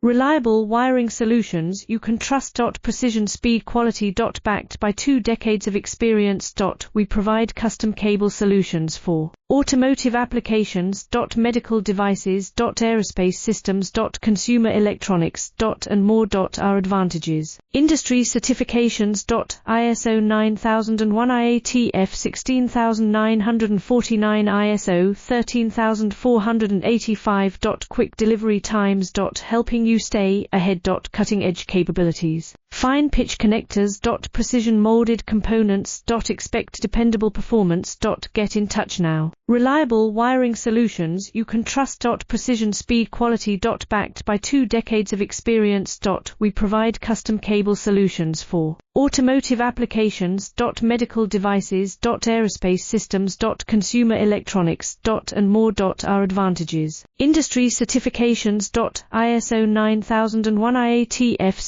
Reliable wiring solutions you can trust. Precision, speed, quality. Backed by 2 decades of experience. We provide custom cable solutions for automotive applications. Medical devices. Aerospace systems. Consumer electronics. And more. Our advantages: industry certifications. ISO 9001 IATF 16949 ISO 13485. Quick delivery times. Helping you stay ahead. Cutting edge capabilities. Fine pitch connectors. Precision molded components. Expect dependable performance. Get in touch now. Reliable wiring solutions you can trust. Precision, speed, quality. Backed by 2 decades of experience. We provide custom cable solutions for automotive applications. Medical devices. Aerospace systems. Consumer electronics. And more. Our advantages: industry certifications. ISO 9001 IATF